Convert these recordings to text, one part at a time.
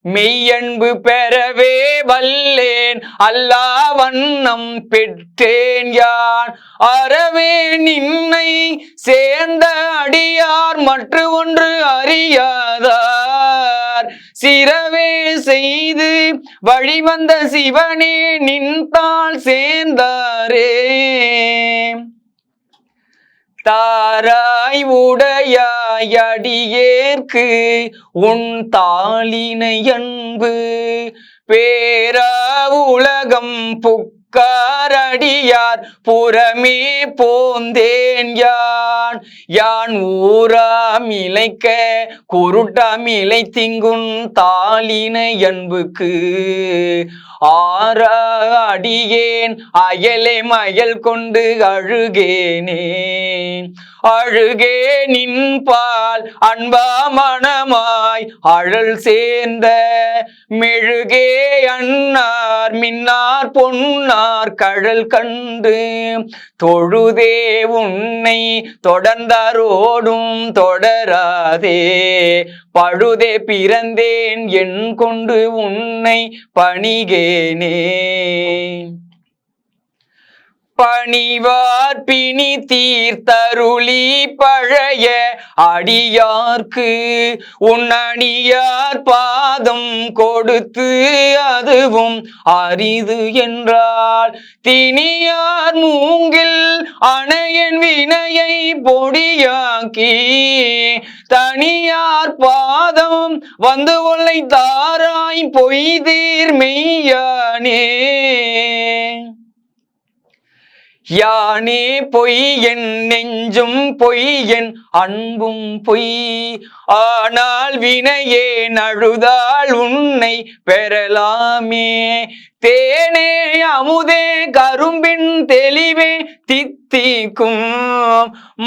மெய்யன்பு பெறவே வல்லேன் அல்லா வண்ணம் பெற்றேன் யான் அறவே நின்னை சேர்ந்த அடியார் மற்ற ஒன்று அறியாதார் சிறவே செய்து வழிவந்த சிவனே நின்றால் சேர்ந்தாரே தாராய் உடையாய் அடியேற்கு உன் தாளினை அன்பு பேரா உலகம் புக்காரடியார் புறமே போந்தேன் யான் ஊராமிலைக்க குருட்டாமிலை திங்குன் தாளினை அன்புக்கு ஆரா அடியேன் அயலே மயல் கொண்டு அழுகே நின்பால் அன்பா மனமாய் அழல் சேர்ந்த மெழுகே அன்னார் மின்னார் பொன்னார் கழல் கண்டு தொழுதே உன்னை தொடர்ந்தாரோடும் தொடராதே பழுதே பிறந்தேன் என் கொண்டு உன்னை பணிகேனே பணிவார் பிணி தீர்த்தருளி பழைய அடியார்க்கு உன்னடியார் பாதம் கொடுத்து அதுவும் அரிது என்றால் திணியார் மூங்கில் அணையன் வினையை பொடியாக்கி தனியார் பாதம் வந்து ஒல்லை தாராய் பொய்தீர் மெய்யானே யானே பொய் என் நெஞ்சும் பொய் என் அன்பும் பொய் ஆனால் வினையே நழுதால் உன்னை பெறலாமே தேனே அமுதே கரும்பின் தெளிவே தித்திக்கும்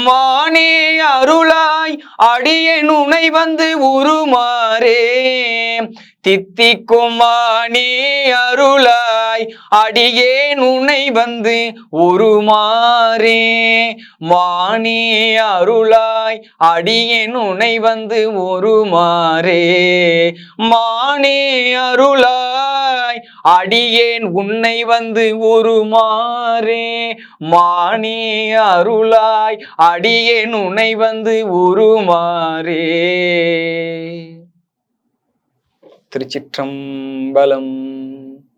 மானே அருளாய் அடியேன் உனை வந்து உருமாறே தித்திக்கும் மானே அருளாய் அடியேன் உனை வந்து உருமாறே மானே அருளாய் அடியேன் உனை வந்து உருமாறே மானே அருளாய் அடியேன் உன்னை வந்து உருமாறே மானே அருளாய் அடியேன் உன்னை வந்து உருமாறே. திருச்சிற்றம்பலம்.